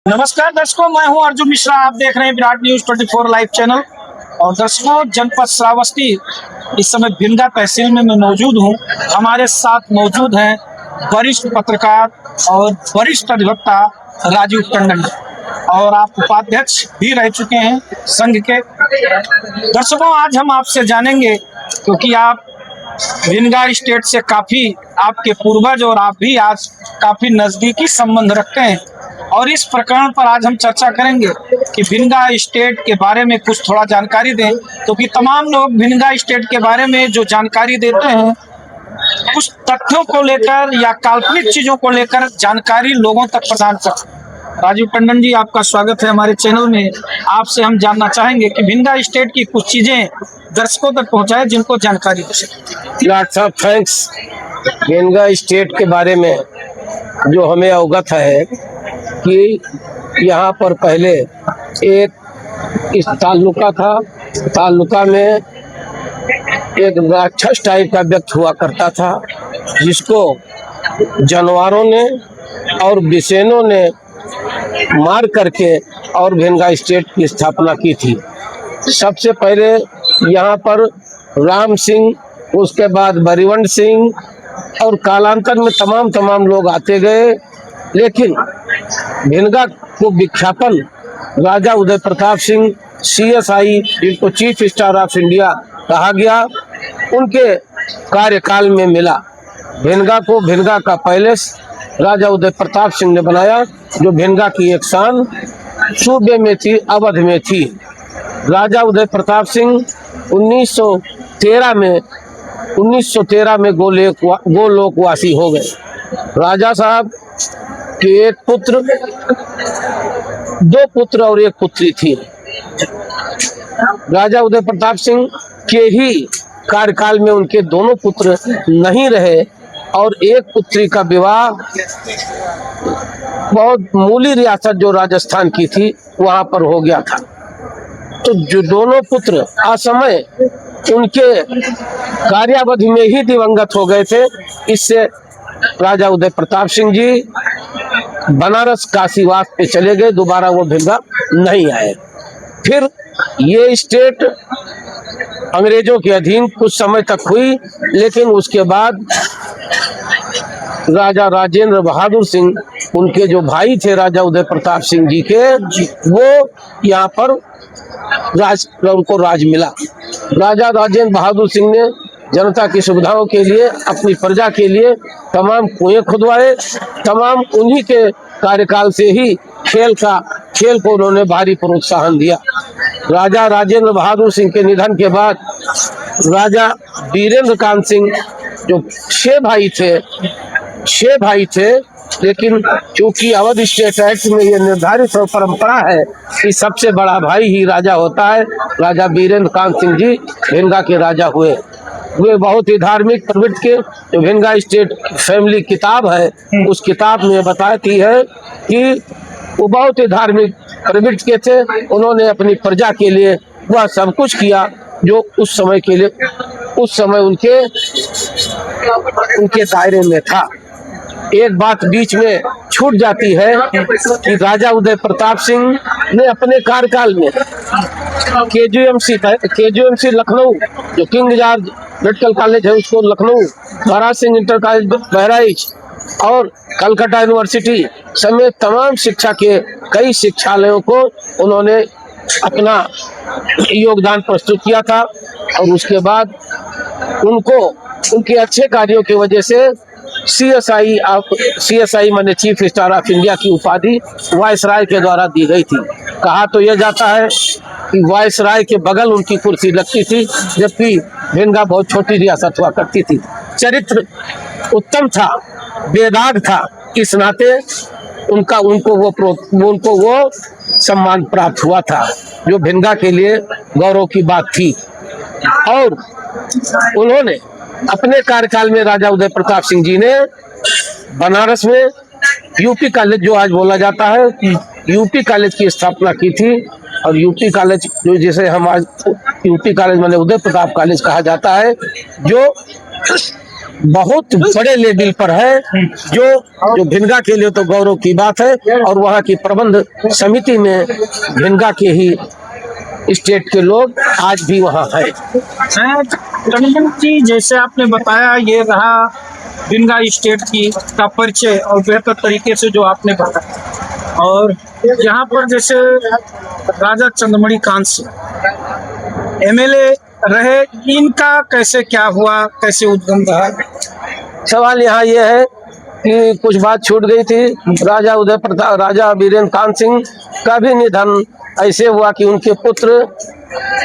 नमस्कार दर्शकों, मैं हूं अर्जुन मिश्रा। आप देख रहे हैं विराट न्यूज 24 लाइव चैनल। और दर्शकों, जनपद श्रावस्ती इस समय भिनगा तहसील में मैं मौजूद हूं। हमारे साथ मौजूद हैं वरिष्ठ पत्रकार और वरिष्ठ अधिवक्ता राजीव टंडन, और आप उपाध्यक्ष भी रह चुके हैं संघ के। दर्शकों, आज हम आपसे जानेंगे, क्योंकि आप भिनगा स्टेट से काफी, आपके पूर्वज और आप भी आज काफी नजदीकी संबंध रखते हैं, और इस प्रकरण पर आज हम चर्चा करेंगे कि भिनगा स्टेट के बारे में कुछ थोड़ा जानकारी दें, क्योंकि तमाम लोग भिनगा स्टेट के बारे में जो जानकारी देते हैं, कुछ तथ्यों को लेकर या काल्पनिक चीजों को लेकर जानकारी लोगों तक प्रदान कर। राजीव टंडन जी, आपका स्वागत है हमारे चैनल में। आपसे हम जानना चाहेंगे कि भिनगा स्टेट की कुछ चीजें दर्शकों तक पहुंचाएं जिनको जानकारी हो सके। Lots of thanks. Bhinga state के बारे में जो हमें अवगत है कि यहाँ पर पहले एक इस ताल्लुका था। ताल्लुका में एक राक्षस टाइप का व्यक्ति हुआ करता था, जिसको जानवरों ने और बिसेनों ने मार करके और भिनगा स्टेट की स्थापना की थी। सबसे पहले यहाँ पर राम सिंह, उसके बाद बरिवंड सिंह, और कालांतर में तमाम लोग आते गए। लेकिन भिनगा को विख्यापन राजा उदय प्रताप सिंह CSI, जिनको चीफ स्टार ऑफ इंडिया कहा गया, उनके कार्यकाल में मिला। भिनगा को भिनगा का पैलेस राजा उदय प्रताप सिंह ने बनाया, जो भिनगा की एक शान सूबे में थी, अवध में थी। राजा उदय प्रताप सिंह 1913 में गोलोकवासी हो गए। राजा साहब के एक पुत्र, दो पुत्र और एक पुत्री थी। राजा उदय प्रताप सिंह के ही कार्यकाल में उनके दोनों पुत्र नहीं रहे, और एक पुत्री का विवाह बहुत मूली रियासत जो राजस्थान की थी वहां पर हो गया था। तो जो दोनों पुत्र असमय उनके कार्यावधि में ही दिवंगत हो गए थे। इससे राजा उदय प्रताप सिंह जी बनारस काशीवास पे चले गए, दोबारा वो भिनगा नहीं आए। फिर ये स्टेट अंग्रेजों के अधीन कुछ समय तक हुई, लेकिन उसके बाद राजा राजेंद्र बहादुर सिंह, उनके जो भाई थे राजा उदय प्रताप सिंह जी के, वो यहाँ पर उनको राज मिला। राजा राजेंद्र बहादुर सिंह ने जनता की सुविधाओं के लिए, अपनी प्रजा के लिए तमाम कुएं खुदवाए। तमाम उन्हीं के कार्यकाल से ही खेल को उन्होंने भारी प्रोत्साहन दिया। राजा राजेंद्र बहादुर सिंह के निधन के बाद राजा वीरेंद्र कांत सिंह, जो 6 भाई थे, लेकिन चूंकि अवध स्टेट एक्ट में ये निर्धारित परंपरा है कि सबसे बड़ा भाई ही राजा होता है, राजा वीरेंद्र कांत सिंह जी भिनगा के राजा हुए। वे बहुत ही धार्मिक प्रवृत्ति के, जो भिनगा स्टेट फैमिली किताब है, उस किताब में बताती है कि वो बहुत ही धार्मिक प्रवृत्ति के थे। उन्होंने अपनी प्रजा के लिए वह सब कुछ किया जो उस समय उनके दायरे में था। एक बात बीच में छूट जाती है कि राजा उदय प्रताप सिंह ने अपने कार्यकाल में KGMC लखनऊ, जो किंग जॉर्ज मेडिकल कॉलेज है उसको लखनऊ, महाराज सिंह इंटर कॉलेज बहराइच और कलकत्ता यूनिवर्सिटी समेत तमाम शिक्षा के कई शिक्षालयों को उन्होंने अपना योगदान प्रस्तुत किया था। और उसके बाद उनको उनके अच्छे कार्यों की वजह से CSI माने चीफ स्टार ऑफ इंडिया की उपाधि वायसराय के द्वारा दी गई थी। कहा तो यह जाता है कि वायसराय के बगल उनकी कुर्सी लगती थी, जबकि भिनगा बहुत छोटी रियासत हुआ करती थी। चरित्र उत्तम था, बेदाग था, इस नाते उनको वो सम्मान प्राप्त हुआ था, जो भिनगा के लिए गौरव की बात थी। और उन्होंने अपने कार्यकाल में राजा उदय प्रताप सिंह जी ने बनारस में UP कॉलेज, जो आज बोला जाता है UP कॉलेज, की स्थापना की थी। और UP कॉलेज, जो जिसे हम आज UP कॉलेज माने उदय प्रताप कॉलेज कहा जाता है, जो बहुत बड़े लेवल पर है, जो भिनगा के लिए तो गौरव की बात है। और वहाँ की प्रबंध समिति में भिनगा के ही स्टेट के लोग आज भी वहाँ है। टंडन जी, जैसे आपने बताया, ये रहा भिनगा स्टेट की का परिचय और बेहतर तरीके से जो आपने बताया। और यहाँ पर जैसे राजा चंद्रमणि कांत सिंह एमएलए रहे, इनका कैसे क्या हुआ, कैसे उद्गम रहा? सवाल यहाँ ये है कि कुछ बात छूट गई थी। राजा वीरेंद्र कांत सिंह का भी निधन ऐसे हुआ कि उनके पुत्र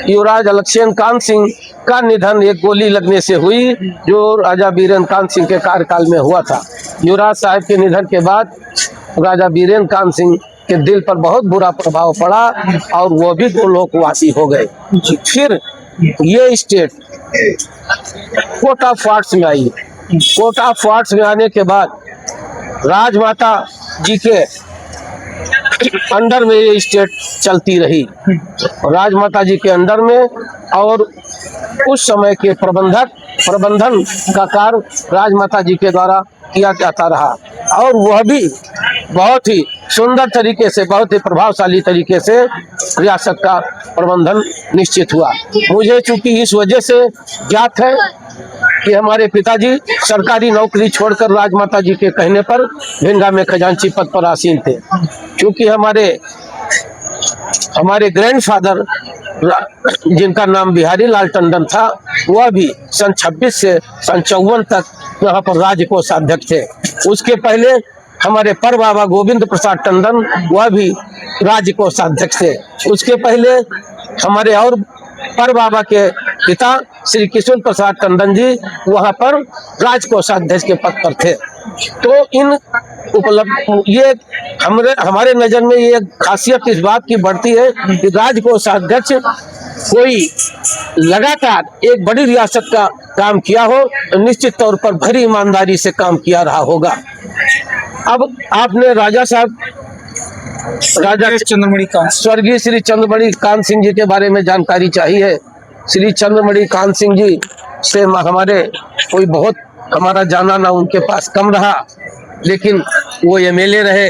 युवराज अलक्षेन कांत सिंह का निधन एक गोली लगने से हुई, जो राजा वीरेंद्र कांत सिंह के कार्यकाल में हुआ था। युवराज साहब के निधन के बाद राजा वीरेंद्र कांत सिंह के दिल पर बहुत बुरा प्रभाव पड़ा और वो भी गोलोकवासी हो गए। फिर ये स्टेट कोर्ट ऑफ आर्ट्स में आई। कोर्ट ऑफ आर्ट्स में आने के बाद राजमाता जी के अंडर में ये स्टेट चलती रही, राजमाता जी के अंडर में। और उस समय के प्रबंधन का कार्य राजमाता जी के द्वारा किया जाता रहा और वह भी बहुत ही सुंदर तरीके से, बहुत ही प्रभावशाली तरीके से रियासत का प्रबंधन निश्चित हुआ। मुझे चूंकि इस वजह से ज्ञात है कि हमारे पिताजी सरकारी नौकरी छोड़कर राजमाता जी के कहने पर भिनगा में खजांची पद पर आसीन थे। क्योंकि हमारे ग्रैंडफादर जिनका नाम बिहारी लाल टंडन था, वह भी सन 26 से सन 54 तक यहाँ पर राज्य कोषाध्यक्ष थे। उसके पहले हमारे पर बाबा गोविंद प्रसाद टंडन, वह भी राज्य कोषाध्यक्ष थे। उसके पहले हमारे और पर बाबा के पिता श्री किशोर प्रसाद टंडन जी वहाँ पर राज्य कोषाध्यक्ष के पद पर थे। तो इन उपलब्ध ये हमारे नजर में ये खासियत इस बात की बढ़ती है कि राज्य कोषाध्यक्ष कोई लगातार एक बड़ी रियासत का काम किया हो, निश्चित तौर पर भरी ईमानदारी से काम किया रहा होगा। अब आपने राजा चंद्रमणि कांत, स्वर्गीय श्री चंद्रमणि कांत सिंह जी के बारे में जानकारी चाहिए। श्री चंद्रमणि कांत सिंह जी से हमारे कोई बहुत हमारा जाना ना उनके पास कम रहा, लेकिन वो एमएलए रहे।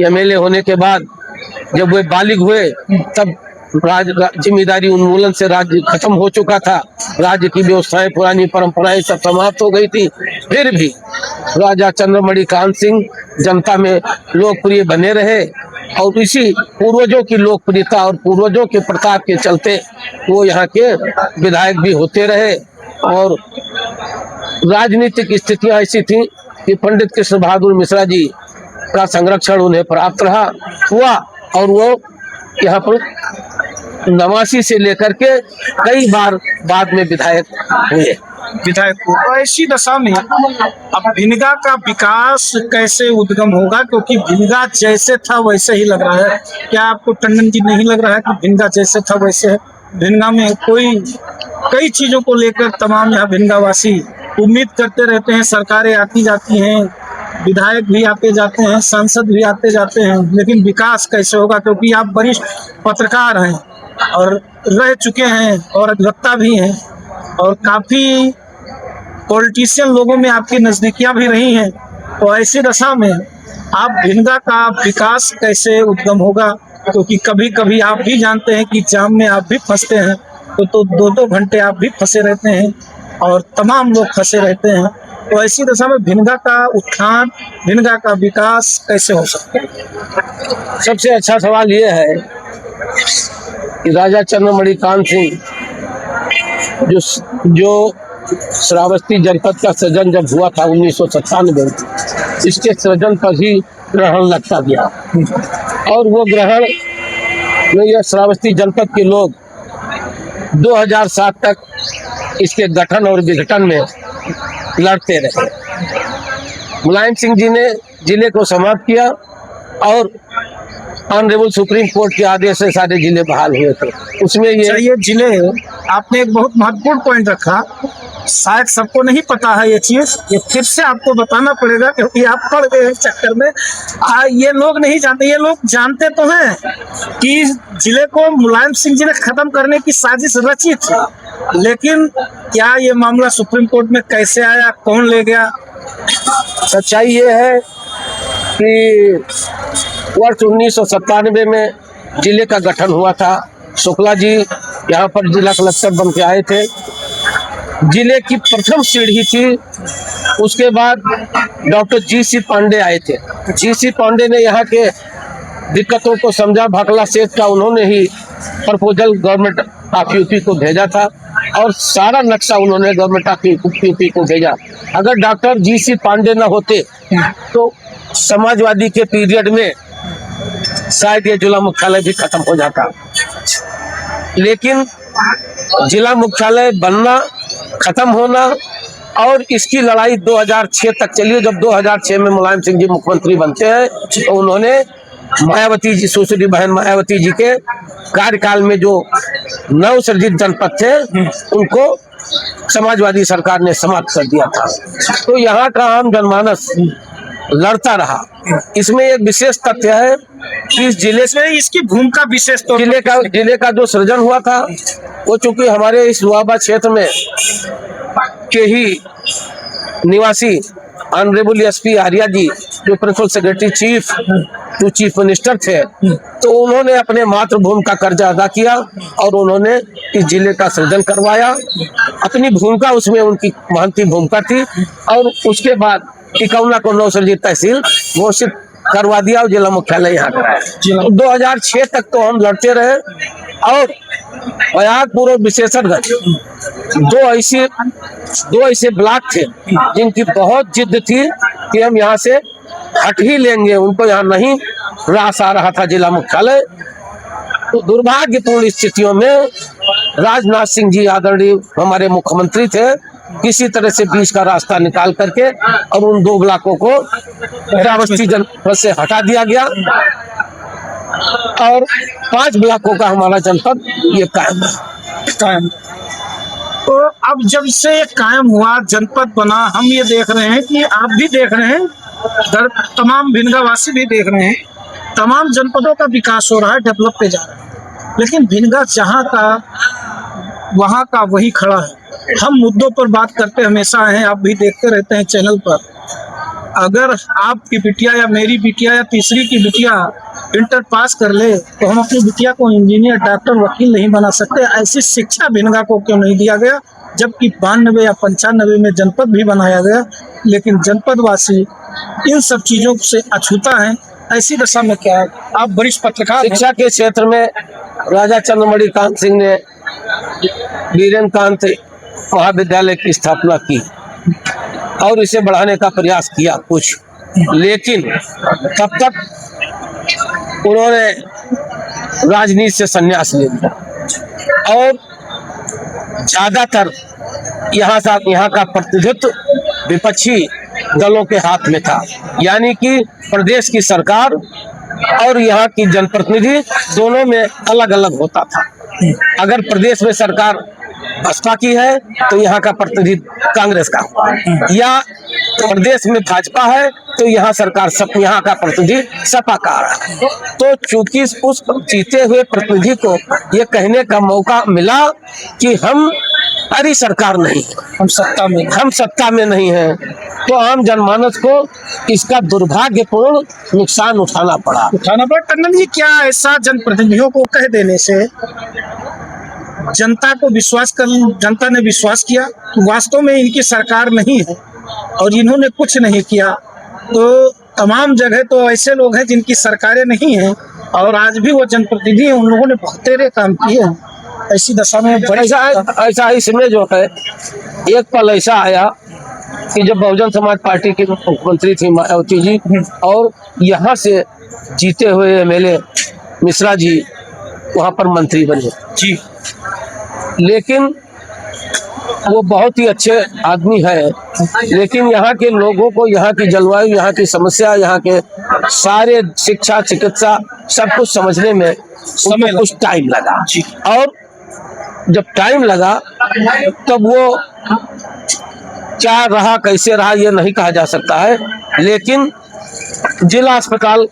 एमएलए होने के बाद जब वे बालिग हुए तब जिम्मेदारी उन्मूलन से राज्य खत्म हो चुका था, राज्य की व्यवस्थाएं, पुरानी परंपराएं सब समाप्त हो गई थी। फिर भी राजा चंद्रमणि कांत सिंह जनता में लोकप्रिय बने रहे और इसी पूर्वजों की लोकप्रियता और पूर्वजों के प्रताप के चलते वो यहाँ के विधायक भी होते रहे। और राजनीतिक स्थितियां ऐसी थी कि पंडित कृष्ण बहादुर मिश्रा जी का संरक्षण उन्हें प्राप्त हुआ और वो यहाँ पर 89 से लेकर के कई बार बाद में विधायक हुए। तो ऐसी दशा में अब भिनगा का विकास कैसे उद्गम होगा? क्योंकि भिनगा जैसे था वैसे ही लग रहा है। क्या आपको टंडन जी नहीं लग रहा है कि भिनगा जैसे था वैसे है? भिनगा में कई चीजों को लेकर तमाम यहाँ भिनगावासी उम्मीद करते रहते हैं। सरकारें आती जाती हैं, विधायक भी आते जाते हैं, सांसद भी आते जाते हैं, लेकिन विकास कैसे होगा? क्योंकि आप वरिष्ठ पत्रकार हैं और रह चुके हैं और अधिवक्ता भी हैं और काफी पॉलिटिशियन लोगों में आपकी नजदीकियां भी रही हैं। तो ऐसी दशा में आप भिनगा का विकास कैसे उद्गम होगा? क्योंकि कभी कभी आप भी जानते हैं कि जाम में आप भी फंसते हैं, तो 2-2 घंटे आप भी फंसे रहते हैं और तमाम लोग फंसे रहते हैं। तो ऐसी दशा में भिनगा का उत्थान, भिनगा का विकास कैसे हो सकता है? सबसे अच्छा सवाल ये है कि राजा चंद्रमणि कांत सिंह जो श्रावस्ती जनपद का सृजन जब हुआ था 1997 में, इसके सृजन पर ही ग्रहण लगता गया और वो ग्रहण में यह श्रावस्ती जनपद के लोग 2007 तक इसके गठन और विघटन में लड़ते रहे। मुलायम सिंह जी ने जिले को समाप्त किया और ऑनरेबल सुप्रीम कोर्ट के आदेश से सारे जिले बहाल हुए थे। उसमें ये जिले, आपने एक बहुत महत्वपूर्ण पॉइंट रखा, शायद सबको नहीं पता है ये चीज, ये फिर से आपको बताना पड़ेगा क्योंकि आप पढ़ गए हैं चक्कर में। ये लोग नहीं जानते, ये लोग जानते तो हैं कि जिले को मुलायम सिंह जी ने खत्म करने की साजिश रची थी, लेकिन क्या ये मामला सुप्रीम कोर्ट में कैसे आया, कौन ले गया? सच्चाई ये है कि वर्ष 1997 में जिले का गठन हुआ था। शुक्ला जी यहाँ पर जिला कलेक्टर बन के आए थे। जिले की प्रथम सीढ़ी थी। उसके बाद डॉक्टर जी.सी. पांडे आए थे। जी.सी. पांडे ने यहाँ के दिक्कतों को समझा। भाकला सेठ का उन्होंने ही प्रपोजल गवर्नमेंट ऑफ यूपी को भेजा था और सारा नक्शा उन्होंने गवर्नमेंट ऑफ यूपी को भेजा। अगर डॉक्टर जी.सी. पांडे न होते तो समाजवादी के पीरियड में शायद ये जिला मुख्यालय भी खत्म हो जाता। लेकिन जिला मुख्यालय बनना, खत्म होना और इसकी लड़ाई 2006 तक चली। जब 2006 में मुलायम सिंह जी मुख्यमंत्री बनते हैं तो उन्होंने मायावती जी, सुश्री बहन मायावती जी के कार्यकाल में जो नवसृजित जनपद थे उनको समाजवादी सरकार ने समाप्त कर दिया था। तो यहाँ का आम जनमानस लड़ता रहा। इसमें एक विशेष तथ्य है कि इस जिले से इसकी भूमिका विशेष तौर जिले का जो सृजन हुआ था वो चूंकि हमारे इस दुआबा क्षेत्र में के ही निवासी ऑनरेबल एसपी आर्या जी जो प्रिंसिपल सेक्रेटरी चीफ मिनिस्टर थे, तो उन्होंने अपने मातृभूमि का कर्जा अदा किया और उन्होंने इस जिले का सृजन करवाया। अपनी भूमिका उसमें उनकी महंती भूमिका थी और उसके बाद टिकौना को नवसृजित तहसील घोषित करवा दिया और जिला मुख्यालय यहाँ कराया। 2006 तक तो हम लड़ते रहे और बयागपुर और विशेषणगंज दो ऐसे ब्लॉक थे जिनकी बहुत जिद थी कि हम यहाँ से हट ही लेंगे, उनको यहाँ नहीं रास आ रहा था जिला मुख्यालय। तो दुर्भाग्यपूर्ण स्थितियों में राजनाथ सिंह जी आदरणीय हमारे मुख्यमंत्री थे, किसी तरह से बीच का रास्ता निकाल करके और उन 2 ब्लॉकों को श्रावस्ती जनपद से हटा दिया गया और 5 ब्लॉकों का हमारा जनपद ये कायम है। तो अब जब से ये कायम हुआ, जनपद बना, हम ये देख रहे हैं कि आप भी देख रहे हैं, तमाम भिनगा वासी भी देख रहे हैं, तमाम जनपदों का विकास हो रहा है, डेवलप पे जा रहा है। लेकिन भिनगा जहाँ का वहाँ का वही खड़ा है। हम मुद्दों पर बात करते हमेशा हैं, आप भी देखते रहते हैं चैनल पर। अगर आपकी बिटिया या मेरी बिटिया या तीसरी की बिटिया इंटर पास कर ले तो हम अपनी बिटिया को इंजीनियर, डॉक्टर, वकील नहीं बना सकते। ऐसी शिक्षा भिनगा को क्यों नहीं दिया गया, जबकि 92 या 95 में जनपद भी बनाया गया, लेकिन जनपदवासी इन सब चीज़ों से अछूता है। ऐसी दशा में क्या है, आप वरिष्ठ पत्रकार, शिक्षा के क्षेत्र में राजा चंद्रमणि कांत सिंह ने वीरेंद्र कांत महाविद्यालय की स्थापना की और इसे बढ़ाने का प्रयास किया कुछ, लेकिन तब तक उन्होंने राजनीति से संन्यास ले लिया और ज्यादातर यहाँ का प्रतिनिधित्व विपक्षी दलों के हाथ में था। यानी कि प्रदेश की सरकार और यहाँ की जनप्रतिनिधि दोनों में अलग अलग होता था। अगर प्रदेश में सरकार बसपा की है तो यहाँ का प्रतिनिधि कांग्रेस का, या प्रदेश में भाजपा है तो यहाँ सरकार यहाँ का प्रतिनिधि सपा का है। तो चूंकि उस जीते हुए प्रतिनिधि को ये कहने का मौका मिला कि हम हमारी सरकार नहीं, हम सत्ता में नहीं है, तो आम जनमानस को इसका दुर्भाग्यपूर्ण नुकसान उठाना पड़ा। टंडन जी, क्या ऐसा जनप्रतिनिधियों को कह देने से जनता ने विश्वास किया कि वास्तव में इनकी सरकार नहीं है और इन्होंने कुछ नहीं किया? तो तमाम जगह तो ऐसे लोग हैं जिनकी सरकारें नहीं हैं और आज भी वो जनप्रतिनिधि हैं, उन लोगों ने बहुत तेरे काम किए हैं। ऐसी दशा में ऐसा इसमें जो है एक पल ऐसा आया कि जब बहुजन समाज पार्टी की मुख्यमंत्री थी मायावती जी और यहाँ से जीते हुए एमएलए मिश्रा जी वहाँ पर मंत्री बने जी, लेकिन वो बहुत ही अच्छे आदमी है, लेकिन यहाँ के लोगों को, यहाँ की जलवायु, यहाँ की समस्या, यहाँ के सारे शिक्षा, चिकित्सा सब कुछ समझने में समय कुछ टाइम लगा और जब टाइम लगा तब वो क्या रहा, कैसे रहा, ये नहीं कहा जा सकता है। लेकिन जिला अस्पताल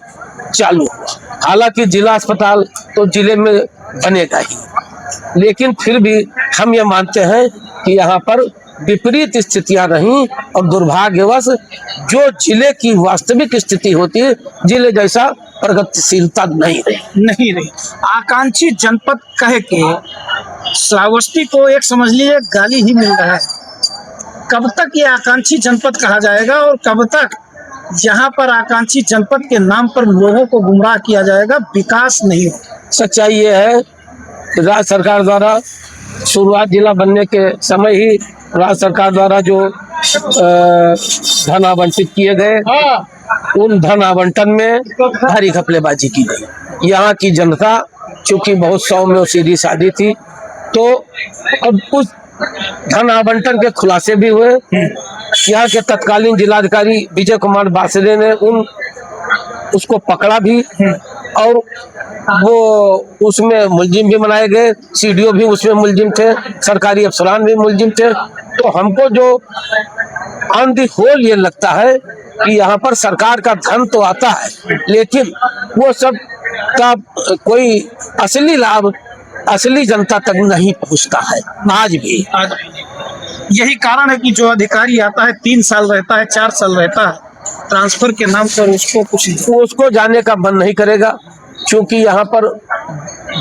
चालू हुआ, हालांकि जिला अस्पताल तो जिले में बनेगा ही, लेकिन फिर भी हम ये मानते हैं कि यहाँ पर विपरीत स्थितियां रहीं और दुर्भाग्यवश जो जिले की वास्तविक स्थिति होती है, जिले जैसा प्रगतिशीलता नहीं रही। नहीं रही। आकांक्षी जनपद कह के श्रावस्ती को एक समझ लीजिए गाली ही मिल रहा है। कब तक ये आकांक्षी जनपद कहा जाएगा और कब तक यहाँ पर आकांक्षी जनपद के नाम पर लोगों को गुमराह किया जाएगा, विकास नहीं हो। सच्चाई ये है कि राज्य सरकार द्वारा शुरुआत जिला बनने के समय ही राज्य सरकार द्वारा जो धन आवंटित किए गए, उन धन आवंटन में भारी घपलेबाजी की गई। यहाँ की जनता चूंकि बहुत सौम्य और सीधी सादी थी, तो अब उस धन आवंटन के खुलासे भी हुए। यहाँ के तत्कालीन जिलाधिकारी विजय कुमार बासरे ने उसको पकड़ा भी और वो उसमें मुलजिम भी बनाए गए, सीडीओ भी उसमें मुलजिम थे, सरकारी अफसरान भी मुलजिम थे। तो हमको जो ऑन दी होल ये लगता है कि यहाँ पर सरकार का धन तो आता है, लेकिन वो सब का कोई असली लाभ असली जनता तक नहीं पहुँचता है आज भी। यही कारण है कि जो अधिकारी आता है 3 साल रहता है, 4 साल रहता है, ट्रांसफर के नाम पर उसको जाने का मन नहीं करेगा। क्योंकि यहाँ पर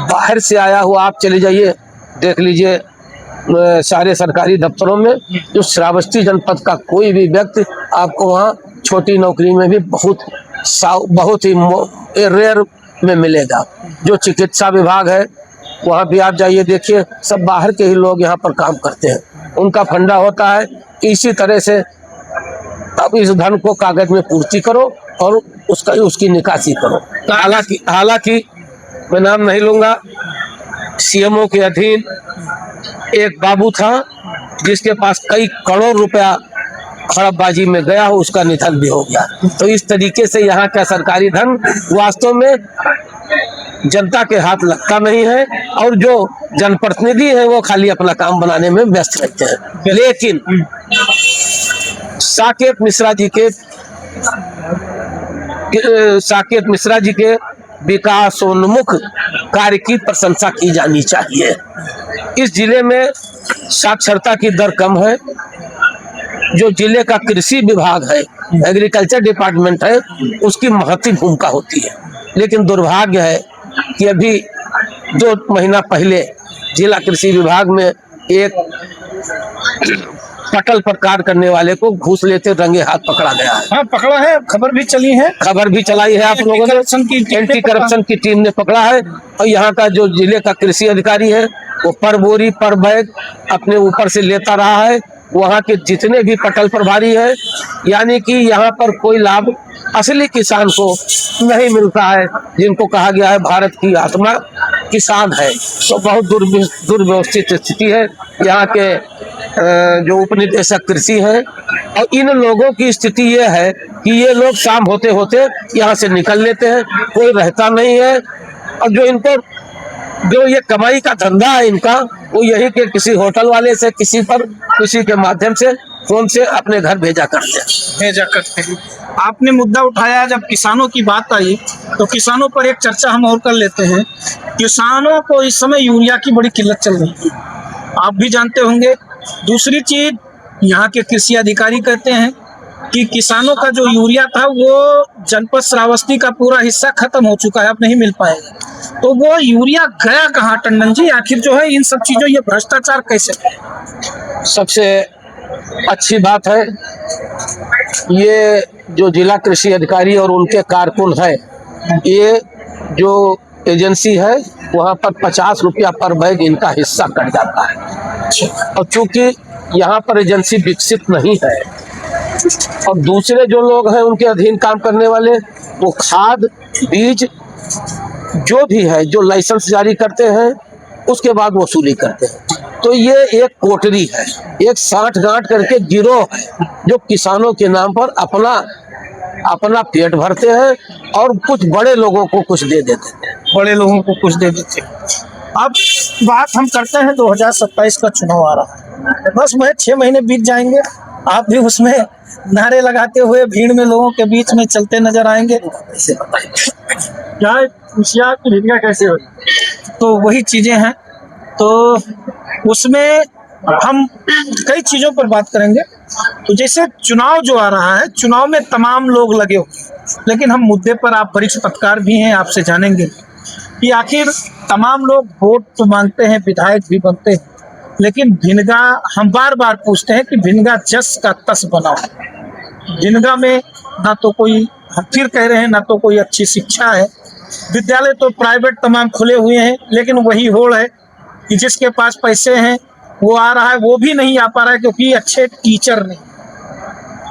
बाहर से आया हुआ, आप चले जाइए देख लीजिए सारे सरकारी दफ्तरों में, जो श्रावस्ती जनपद का कोई भी व्यक्ति आपको वहाँ छोटी नौकरी में भी बहुत ही रेयर में मिलेगा। जो चिकित्सा विभाग है वहाँ भी आप जाइए देखिए, सब बाहर के ही लोग यहाँ पर काम करते हैं। उनका फंडा होता है कि इसी तरह से अब इस धन को कागज में पूर्ति करो और उसकी निकासी करो। हालांकि मैं नाम नहीं लूंगा, सीएमओ के अधीन एक बाबू था जिसके पास कई करोड़ रुपया हड़पबाजी में गया हो, उसका निधन भी हो गया। तो इस तरीके से यहाँ का सरकारी धन वास्तव में जनता के हाथ लगता नहीं है और जो जनप्रतिनिधि है वो खाली अपना काम बनाने में व्यस्त रहते हैं। लेकिन साकेत मिश्रा जी के विकासोन्मुख कार्य की प्रशंसा की जानी चाहिए। इस जिले में साक्षरता की दर कम है। जो जिले का कृषि विभाग है, एग्रीकल्चर डिपार्टमेंट है, उसकी महत्वपूर्ण भूमिका होती है। लेकिन दुर्भाग्य है कि अभी 2 महीना पहले जिला कृषि विभाग में एक पटल पर कार्य करने वाले को घूस लेते रंगे हाथ पकड़ा गया है। हाँ, पकड़ा है, खबर भी चली है, खबर भी चलाई है आप लोगों ने। एंटी करप्शन की टीम ने पकड़ा है और यहाँ का जो जिले का कृषि अधिकारी है वो पर बोरी पर बैग अपने ऊपर से लेता रहा है। वहाँ के जितने भी पटल प्रभारी है, यानी कि यहाँ पर कोई लाभ असली किसान को नहीं मिलता है, जिनको कहा गया है भारत की आत्मा किसान है। तो बहुत दुर्व्यवस्थित स्थिति है यहाँ के जो उपनिदेशक कृषि हैं। और इन लोगों की स्थिति ये है कि ये लोग शाम होते होते यहाँ से निकल लेते हैं, कोई रहता नहीं है। और जो ये कमाई का धंधा है इनका, वो यही के किसी होटल वाले से किसी के माध्यम से फोन से अपने घर भेजा करते हैं। आपने मुद्दा उठाया, जब किसानों की बात आई तो किसानों पर एक चर्चा हम और कर लेते हैं। किसानों को इस समय यूरिया की बड़ी किल्लत चल रही है, आप भी जानते होंगे। दूसरी चीज, यहाँ के कृषि अधिकारी कहते हैं कि किसानों का जो यूरिया था वो जनपद श्रावस्ती का पूरा हिस्सा खत्म हो चुका है, अब नहीं मिल पाएगा। तो वो यूरिया गया कहाँ टंडन जी? आखिर जो है इन सब चीजों, ये भ्रष्टाचार कैसे? सबसे अच्छी बात है ये जो जिला कृषि अधिकारी और उनके कारकुन है, ये जो एजेंसी है वहाँ पर 50 रुपया पर बैग इनका हिस्सा कट जाता है। और चूंकि यहाँ पर एजेंसी विकसित नहीं है और दूसरे जो लोग हैं उनके अधीन काम करने वाले, वो खाद बीज जो भी है जो लाइसेंस जारी करते हैं उसके बाद वसूली करते हैं। तो ये एक कोटरी है, एक 60 गांठ करके गिरोह है जो किसानों के नाम पर अपना पेट भरते हैं और कुछ बड़े लोगों को कुछ दे देते हैं। अब बात हम करते हैं 2027 का चुनाव आ रहा है, बस वह 6 महीने बीत जाएंगे, आप भी उसमें नारे लगाते हुए भीड़ में लोगों के बीच में चलते नजर आएंगे। क्या कैसे हो? तो वही चीजें हैं तो उसमें हम कई चीजों पर बात करेंगे। तो जैसे चुनाव जो आ रहा है, चुनाव में तमाम लोग लगे हो, लेकिन हम मुद्दे पर, आप वरिष्ठ पत्रकार भी हैं, आपसे जानेंगे कि आखिर तमाम लोग वोट तो मांगते हैं, विधायक भी बनते हैं, लेकिन भिनगा, हम बार बार पूछते हैं कि भिनगा जस का तस बनाओ। भिनगा में ना तो कोई, हम फिर कह रहे हैं, ना तो कोई अच्छी शिक्षा है। विद्यालय तो प्राइवेट तमाम खुले हुए हैं, लेकिन वही होड़ है कि जिसके पास पैसे हैं वो आ रहा है, वो भी नहीं आ पा रहा है क्योंकि अच्छे टीचर नहीं,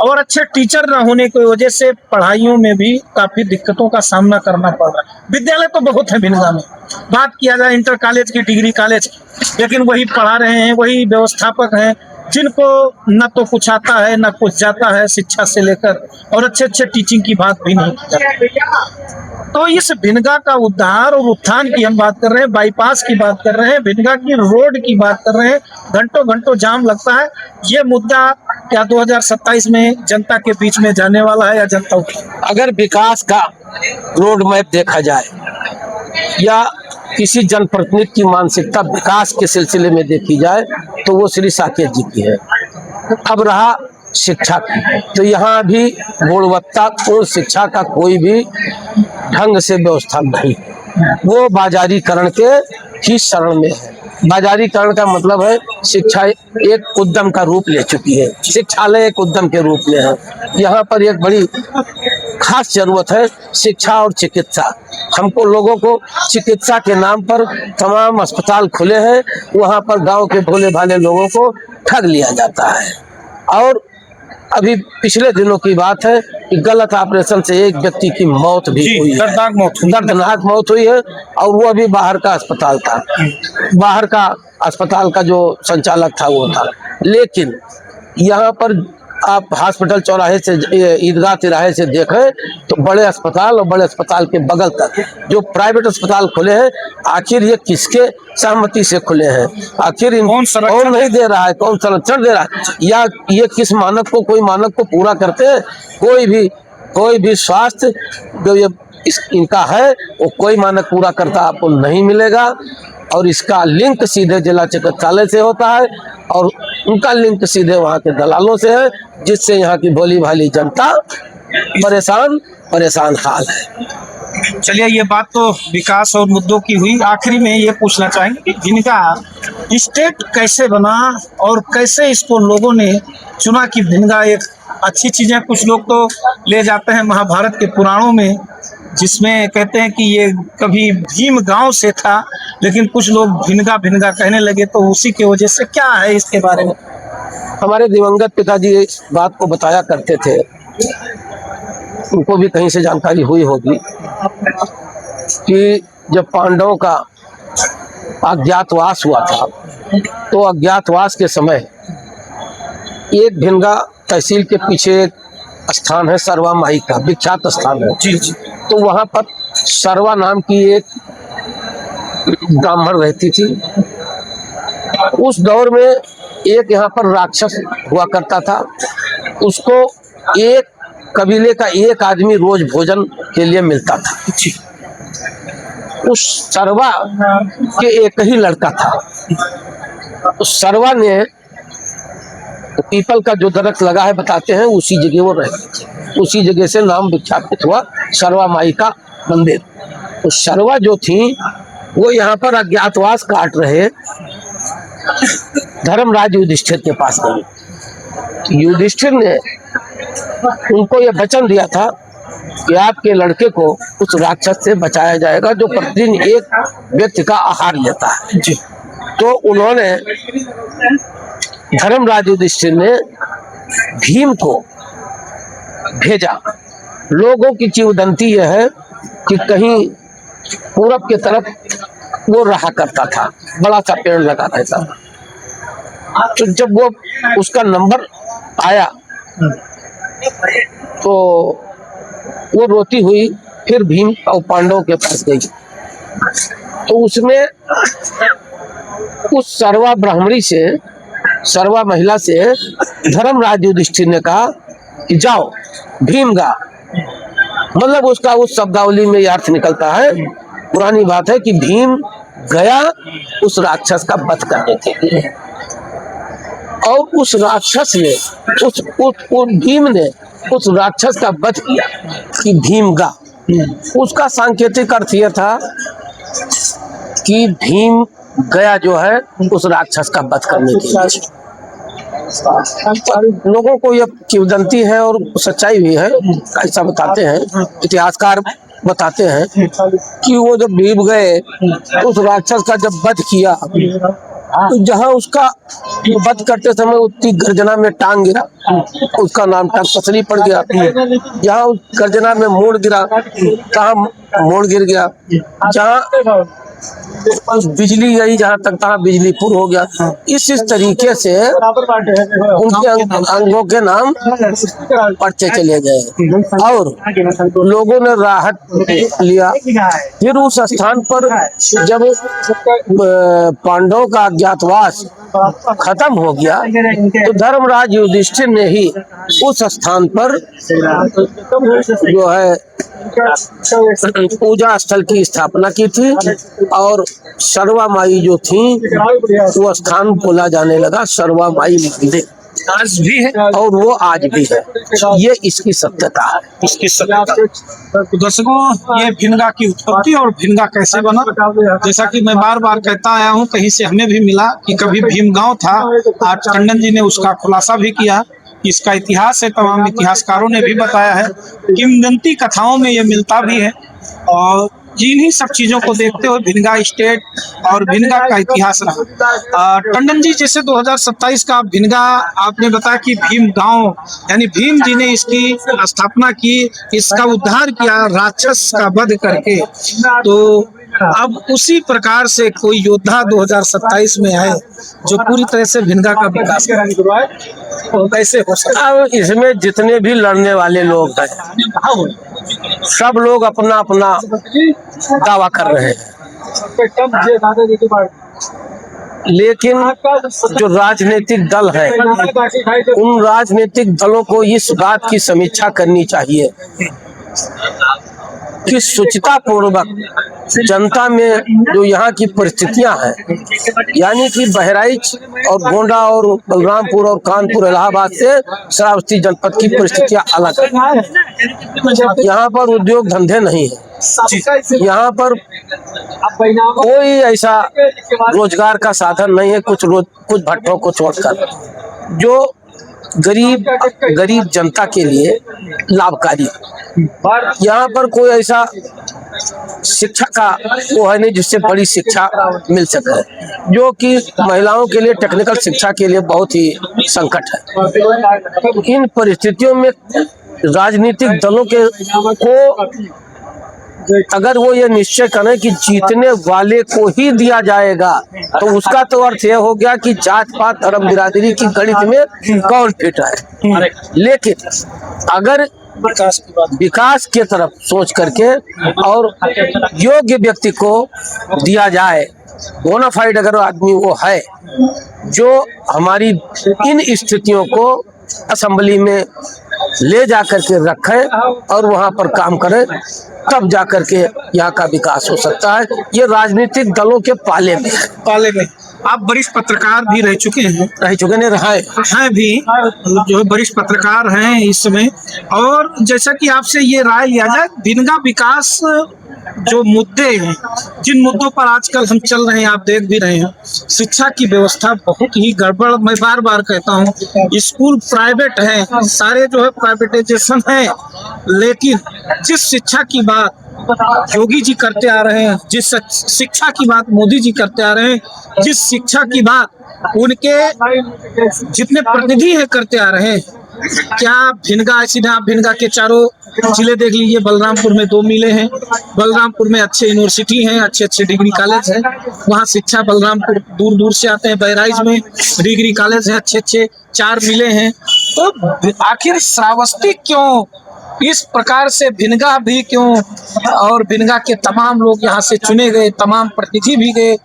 और अच्छे टीचर न होने की वजह से पढ़ाइयों में भी काफी दिक्कतों का सामना करना पड़ रहा है। विद्यालय तो बहुत है भिनगा में, बात किया जाए इंटर कॉलेज की, डिग्री कॉलेज की, लेकिन वही पढ़ा रहे हैं, वही व्यवस्थापक हैं जिनको न तो कुछ आता है न कुछ जाता है शिक्षा से लेकर, और अच्छे अच्छे टीचिंग की बात भी नहीं की जाती। तो इस भिनगा का उद्धार और उत्थान की हम बात कर रहे हैं, बाईपास की बात कर रहे हैं, भिनगा की रोड की बात कर रहे हैं। घंटों घंटों जाम लगता है। ये मुद्दा क्या 2027 में जनता के बीच में जाने वाला है या जनता उठा? अगर विकास का रोड मैप देखा जाए या किसी जनप्रतिनिधि की मानसिकता विकास के सिलसिले में देखी जाए तो वो श्री साकेत जी की है। अब रहा शिक्षा की, तो यहाँ भी गुणवत्तापूर्ण शिक्षा का कोई भी ढंग से व्यवस्था नहीं, वो बाजारीकरण के ही शरण में है। बाजारीकरण का मतलब है शिक्षा एक उद्यम का रूप ले चुकी है, शिक्षालय एक उद्यम के रूप में है। यहाँ पर एक बड़ी खास जरूरत है शिक्षा और चिकित्सा। हमको लोगों को चिकित्सा के नाम पर तमाम अस्पताल खुले हैं, वहाँ पर गांव के भोले भाले लोगों को ठग लिया जाता है। और अभी पिछले दिनों की बात है कि गलत ऑपरेशन से एक व्यक्ति की मौत भी हुई है, दर्दनाक मौत हुई है, और वो अभी बाहर का अस्पताल था, बाहर का अस्पताल का जो संचालक था वो था। लेकिन यहाँ पर आप हॉस्पिटल चौराहे से, ईदगाह तिराहे से देखें तो बड़े अस्पताल और बड़े अस्पताल के बगल तक जो प्राइवेट अस्पताल खुले हैं, आखिर ये किसके सहमति से खुले हैं? आखिर कौन नहीं दे रहा है, कौन संरक्षण दे रहा है, या ये किस मानक को, कोई मानक को पूरा करते हैं? कोई भी स्वास्थ्य जो ये इनका है वो कोई मानक पूरा करता आपको नहीं मिलेगा। और इसका लिंक सीधे जिला चिकित्सालय से होता है और उनका लिंक सीधे वहाँ के दलालों से है, जिससे यहाँ की भोली भाली जनता परेशान हाल है। चलिए, ये बात तो विकास और मुद्दों की हुई। आखिरी में ये पूछना चाहेंगे कि भिनगा स्टेट कैसे बना और कैसे इसको लोगों ने चुना कि भिनगा एक अच्छी चीज है। कुछ लोग तो ले जाते हैं महाभारत के पुराणों में, जिसमें कहते हैं कि ये कभी भीम गांव से था, लेकिन कुछ लोग भिनगा भिनगा कहने लगे, तो उसी की वजह से क्या है इसके बारे में? हमारे दिवंगत पिताजी इस बात को बताया करते थे, उनको भी कहीं से जानकारी हुई होगी कि जब पांडवों का अज्ञातवास हुआ था, तो अज्ञातवास के समय एक भिनगा तहसील के पीछे एक स्थान है, सरवा माई का विख्यात स्थान है। जी जी। तो वहाँ पर सरवा नाम की एक ब्राह्मण रहती थी। उस दौर में एक यहाँ पर राक्षस हुआ करता था, उसको एक कबीले का एक आदमी रोज भोजन के लिए मिलता था। उस सरवा के एक ही लड़का था। उस सरवा ने पीपल का जो दरख्त लगा है बताते हैं, उसी जगह वो रहती थी, उसी जगह से नाम विख्यात हुआ सरवा माई का मंदिर। तो सरवा जो थी वो यहाँ पर अज्ञातवास काट रहे धर्मराज युधिष्ठिर के पास गए। युधिष्ठिर ने उनको ये वचन दिया था कि आपके लड़के को उस राक्षस से बचाया जाएगा जो प्रतिदिन एक व्यक्ति का आहार लेता है। जी। तो उन्होंने, धर्मराज युधिष्ठिर ने भीम को भेजा। लोगों की किंवदंती यह है कि कहीं पूरब के तरफ वो रहा करता था, बड़ा सा पेड़ लगा रहता था। तो जब वो उसका नंबर आया तो वो रोती हुई फिर भीम और पांडवों के पास गई। तो उसमें उस सर्वा ब्राह्मणी से, सर्वा महिला से धर्मराज युधिष्ठिर ने कहा कि जाओ भीम गा। मतलब उसका उस शब्दावली में यह अर्थ निकलता है, पुरानी बात है कि भीम गया उस राक्षस का वध करने के लिए, और उस राक्षस ने उस भीम ने उस राक्षस का वध किया कि भीमगा। उसका सांकेतिक अर्थ यह था कि भीम गया जो है उस राक्षस का वध करने के लिए। लोगों को यह किंवदंती है और सच्चाई भी है, ऐसा बताते हैं इतिहासकार, बताते हैं कि वो जब भीम गए उस राक्षस का जब वध किया तो जहाँ उसका वध करते समय उसकी गर्जना में टांग गिरा, उसका नाम टांग पसली पड़ गया। जहाँ उस गर्जना में मोड़ गिरा, कहाँ मोड़ गिर गया, जहाँ बिजली गई जहाँ तक तहाँ बिजलीपुर हो गया। इस तरीके से उनके अंगों के नाम पड़ते चले गए और लोगों ने राहत लिया। फिर उस स्थान पर जब पांडवों का अज्ञातवास खत्म हो गया तो धर्मराज युधिष्ठिर ने ही उस स्थान पर जो है पूजा स्थल की स्थापना की थी और सर्वा माई जो थी वो स्थान बोला जाने लगा सर्वा माई मंदिर। आज भी है और वो आज भी है। ये इसकी सत्यता है, इसकी सत्यता। तो दर्शकों, ये भिनगा की उत्पत्ति और भिनगा कैसे बना, जैसा कि मैं बार बार कहता आया हूँ, कहीं से हमें भी मिला कि कभी भीम गांव था। आज टंडन जी ने उसका खुलासा भी किया, इसका इतिहास है, तमाम इतिहासकारों ने भी बताया है, किंवदंती कथाओं में ये मिलता भी है। और जिन्हीं सब चीजों को देखते हुए भिनगा स्टेट और भिनगा का इतिहास रहा। टंडन जी, जैसे 2027 का भिनगा आपने बताया कि भीम गांव यानी भीम जी ने इसकी स्थापना की, इसका उद्धार किया राक्षस का वध करके, तो अब उसी प्रकार से कोई योद्धा 2027 में है जो पूरी तरह से भिनगा का विकास करेगा, तो कैसे हो सकता है? अब इसमें जितने भी लड़ने वाले लोग हैं सब लोग अपना अपना दावा कर रहे हैं, लेकिन जो राजनीतिक दल है उन राजनीतिक दलों को इस बात की समीक्षा करनी चाहिए कि शुचिता पूर्वक जनता में जो यहाँ की परिस्थितियां हैं, यानी कि बहराइच और गोंडा और बलरामपुर और कानपुर इलाहाबाद से श्रावस्ती जनपद की परिस्थितियां अलग है। यहाँ पर उद्योग धंधे नहीं है, यहाँ पर कोई ऐसा रोजगार का साधन नहीं है, कुछ भट्टों को छोड़कर जो गरीब जनता के लिए लाभकारी। यहाँ पर कोई ऐसा शिक्षा का वो है नहीं जिससे बड़ी शिक्षा मिल सके, जो कि महिलाओं के लिए टेक्निकल शिक्षा के लिए बहुत ही संकट है। इन परिस्थितियों में राजनीतिक दलों को अगर वो ये निश्चय करें कि जीतने वाले को ही दिया जाएगा तो उसका तो अर्थ यह हो गया कि जात पात धर्म बिरादरी की गणित में कौन फिट है। लेकिन अगर विकास के तरफ सोच करके और योग्य व्यक्ति को दिया जाए, बोनाफाइड अगर आदमी वो है जो हमारी इन स्थितियों को असेंबली में ले जा करके रखे और वहां पर काम करे, तब जा करके यहाँ का विकास हो सकता है। ये राजनीतिक दलों के पाले में आप वरिष्ठ पत्रकार भी रह चुके नहीं हैं भी, जो है वरिष्ठ पत्रकार हैं इस समय, और जैसा कि आपसे ये राय लिया जाए, भिनगा विकास जो मुद्दे हैं, जिन मुद्दों पर आजकल हम चल रहे हैं, आप देख भी रहे हैं, शिक्षा की व्यवस्था बहुत ही गड़बड़। मैं बार बार कहता हूँ, स्कूल प्राइवेट है, सारे जो है प्राइवेटाइजेशन है, लेकिन जिस शिक्षा की बात योगी जी करते आ रहे हैं, जिस शिक्षा की बात मोदी जी करते आ रहे हैं, जिस शिक्षा की बात उनके जितने प्रतिनिधि हैं करते आ रहे हैं, क्या भिनगा सीधा आप भिनगा के चारों जिले देख लीजिए। बलरामपुर में 2 मिले हैं, बलरामपुर में अच्छे यूनिवर्सिटी हैं, अच्छे डिग्री कॉलेज हैं, वहाँ शिक्षा बलरामपुर दूर दूर से आते हैं। बहराइच में डिग्री कॉलेज है, अच्छे 4 मिले हैं। तो आखिर श्रावस्ती क्यों इस प्रकार से, भिनगा भी क्यों, और भिनगा के तमाम लोग यहाँ से चुने गए, तमाम प्रतिनिधि भी गए,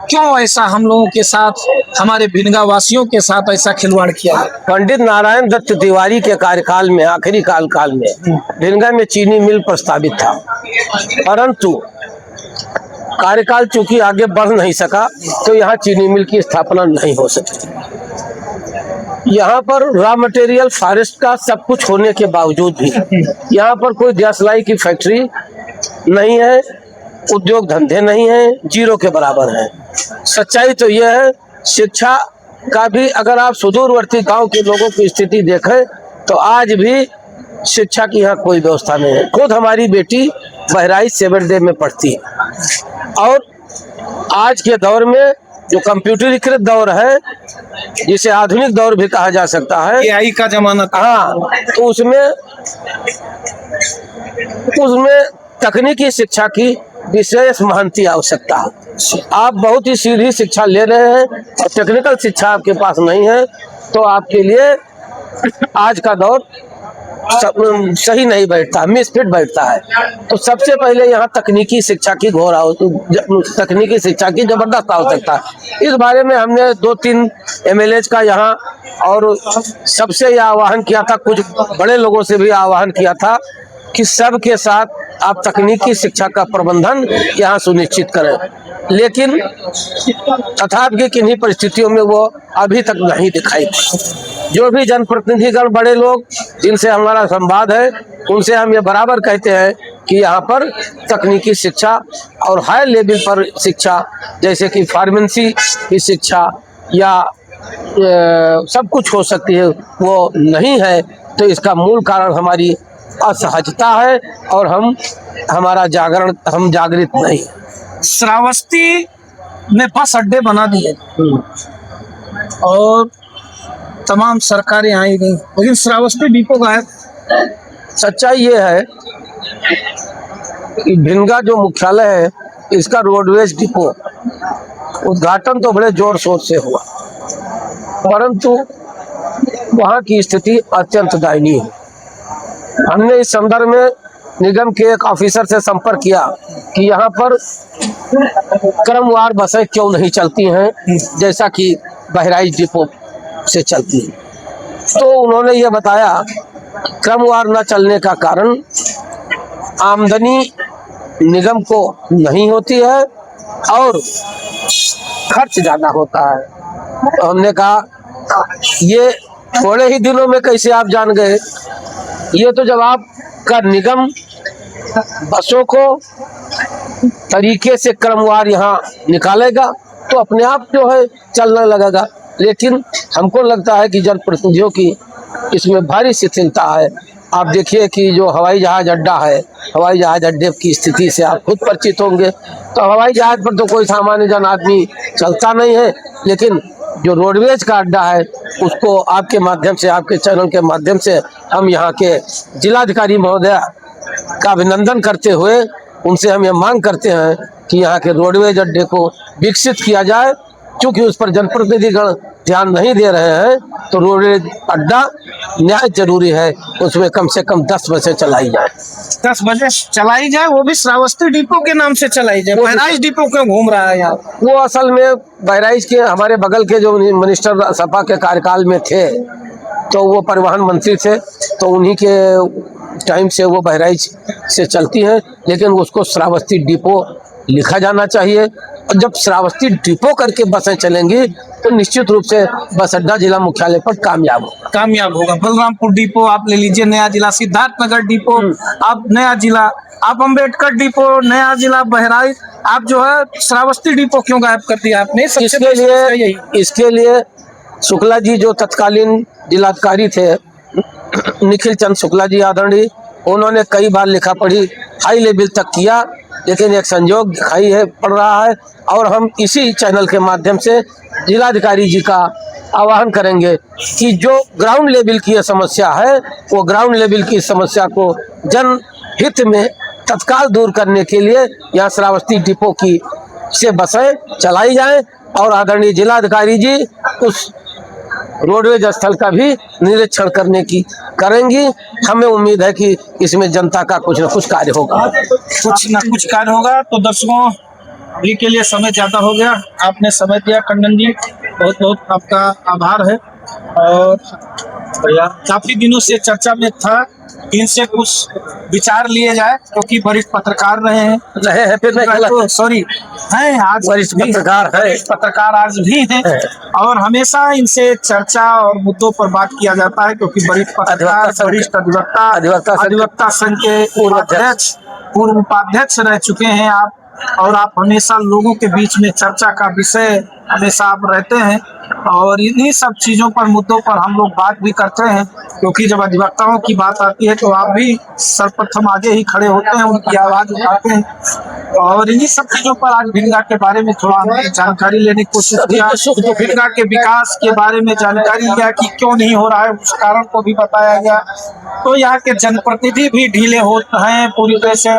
क्यों ऐसा हम लोगों के साथ, हमारे भिनगा वासियों के साथ ऐसा खिलवाड़ किया? पंडित नारायण दत्त तिवारी के कार्यकाल में, आखिरी काल में भिनगा में चीनी मिल प्रस्तावित था, परंतु कार्यकाल चूंकि आगे बढ़ नहीं सका तो यहाँ चीनी मिल की स्थापना नहीं हो सकी। यहाँ पर रॉ मटेरियल फॉरेस्ट का सब कुछ होने के बावजूद भी यहाँ पर कोई देशलाई की फैक्ट्री नहीं है, उद्योग धंधे नहीं है, जीरो के बराबर है। सच्चाई तो यह है, शिक्षा का भी अगर आप सुदूरवर्ती गांव के लोगों की स्थिति देखें तो आज भी शिक्षा की यहाँ कोई व्यवस्था नहीं है। खुद हमारी बेटी बहराइच सेवरडे में पढ़ती है और आज के दौर में जो कंप्यूटरीकृत दौर है, जिसे आधुनिक दौर भी कहा जा सकता है, AI का जमाना। हाँ, तो उसमें तकनीकी शिक्षा की विशेष महंती आवश्यकता है। आप बहुत ही सीधी शिक्षा ले रहे हैं और टेक्निकल शिक्षा आपके पास नहीं है तो आपके लिए आज का दौर सही नहीं बैठता, मिसफिट बैठता है। तो सबसे पहले यहाँ तकनीकी शिक्षा की तकनीकी शिक्षा की जबरदस्त आवश्यकता है। इस बारे में हमने 2-3 MLAs का यहाँ और सबसे यह आह्वान किया था, कुछ बड़े लोगों से भी आह्वान किया था कि सबके साथ आप तकनीकी शिक्षा का प्रबंधन यहाँ सुनिश्चित करें, लेकिन तथापि किन्हीं परिस्थितियों में वो अभी तक नहीं दिखाई। जो भी जनप्रतिनिधिगण बड़े लोग जिनसे हमारा संवाद है उनसे हम ये बराबर कहते हैं कि यहाँ पर तकनीकी शिक्षा और हाई लेवल पर शिक्षा जैसे कि फार्मेसी की शिक्षा या सब कुछ हो सकती है वो नहीं है। तो इसका मूल कारण हमारी असहजता है और हम जागृत नहीं। श्रावस्ती में बस अड्डे बना दिए और तमाम सरकारें आई गई, लेकिन श्रावस्ती डिपो गायब। सच्चाई ये है कि भिनगा जो मुख्यालय है इसका रोडवेज डिपो उद्घाटन तो बड़े जोर शोर से हुआ, परंतु वहाँ की स्थिति अत्यंत दयनीय है। हमने इस संदर्भ में निगम के एक ऑफिसर से संपर्क किया कि यहाँ पर क्रमवार बसें क्यों नहीं चलती हैं जैसा कि बहराइच डिपो से चलती है। तो उन्होंने ये बताया क्रमवार न चलने का कारण आमदनी निगम को नहीं होती है और खर्च ज़्यादा होता है। तो हमने कहा ये थोड़े ही दिनों में कैसे आप जान गए? ये तो जब आपका निगम बसों को तरीके से क्रमवार यहाँ निकालेगा तो अपने आप जो है चलने लगेगा। लेकिन हमको लगता है कि जनप्रतिनिधियों की इसमें भारी शिथिलता है। आप देखिए कि जो हवाई जहाज अड्डा है, हवाई जहाज अड्डे की स्थिति से आप खुद परिचित होंगे। तो हवाई जहाज पर तो कोई सामान्य जन आदमी चलता नहीं है, लेकिन जो रोडवेज का अड्डा है उसको आपके माध्यम से, आपके चैनल के माध्यम से हम यहाँ के जिलाधिकारी महोदय का अभिनंदन करते हुए उनसे हम ये मांग करते हैं कि यहाँ के रोडवेज अड्डे को विकसित किया जाए। क्योंकि उस पर जनप्रतिनिधिगण ध्यान नहीं दे रहे हैं तो रोडवेज अड्डा न्याय जरूरी है, उसमें कम से कम 10 बसें चलाई जाए। 10 बजे चलाई जाए, वो भी श्रावस्ती डिपो के नाम से चलाई जाए। बहराइच डिपो क्यों घूम रहा है यहाँ? वो असल में बहराइच के हमारे बगल के जो मिनिस्टर सपा के कार्यकाल में थे तो वो परिवहन मंत्री थे, तो उन्हीं के टाइम से वो बहराइच से चलती हैं, लेकिन उसको श्रावस्ती डिपो लिखा जाना चाहिए। और जब श्रावस्ती डिपो करके बसें चलेंगी तो निश्चित रूप से बस अड्डा जिला मुख्यालय पर कामयाब होगा। बलरामपुर डिपो आप ले लीजिए, नया जिला सिद्धार्थनगर डिपो आप नया जिला, आप अम्बेडकर डिपो नया जिला बहराइच, आप जो है श्रावस्ती डिपो क्यों गायब कर दिया आपने? इसके लिए शुक्ला जी जो तत्कालीन जिलाधिकारी थे, निखिल चंद शुक्ला जी आदरणीय, उन्होंने कई बार लिखा पढ़ी हाई लेवल तक किया, लेकिन एक संयोग दिखाई है पड़ रहा है। और हम इसी चैनल के माध्यम से जिलाधिकारी जी का आह्वान करेंगे कि जो ग्राउंड लेवल की यह समस्या है वो ग्राउंड लेवल की समस्या को जनहित में तत्काल दूर करने के लिए यहाँ श्रावस्ती डिपो की से बसें चलाई जाएं और आदरणीय जिलाधिकारी जी उस रोडवेज स्थल का भी निरीक्षण करने की करेंगी। हमें उम्मीद है कि इसमें जनता का कुछ न कुछ कार्य होगा। तो दर्शकों अभी के लिए समय ज़्यादा हो गया, आपने समय दिया टंडन जी, बहुत बहुत आपका आभार है। और काफ़ी दिनों से चर्चा में था इनसे कुछ विचार लिए जाए, क्योंकि वरिष्ठ पत्रकार रहे हैं, फिर मैं गलत सॉरी हैं, आज वरिष्ठ भी पत्रकार है। पत्रकार आज भी हैं, और हमेशा इनसे चर्चा और मुद्दों पर बात किया जाता है, क्योंकि वरिष्ठ पत्रकार, वरिष्ठ अधिवक्ता संघ के पूर्व उपाध्यक्ष रह चुके हैं आप, और आप हमेशा लोगों के बीच में चर्चा का विषय हमेशा आप रहते हैं, और इन्हीं सब चीजों पर, मुद्दों पर हम लोग बात भी करते हैं, क्योंकि जब अधिवक्ताओं की बात आती है तो आप भी सर्वप्रथम आगे ही खड़े होते हैं, उनकी आवाज उठाते हैं, और इन्हीं सब चीजों पर आज भिंगा के बारे में थोड़ा हमने जानकारी लेने की कोशिश किया। भिंगा के विकास के बारे में जानकारी लिया कि क्यों नहीं हो रहा है, उस कारण को भी बताया गया। तो यहाँ के जनप्रतिनिधि भी ढीले होते हैं पूरी तरह से,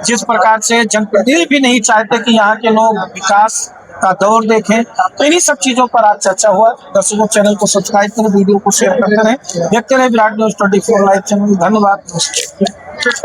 जिस प्रकार से जनप्रतिनिधि भी नहीं चाहते कि यहाँ के लोग विकास का दौर देखें। तो इन्हीं सब चीजों पर आज चर्चा हुआ। दर्शकों, चैनल को सब्सक्राइब करें, वीडियो को शेयर करते रहें, देखते रहे विराट न्यूज 24 लाइव चैनल। धन्यवाद।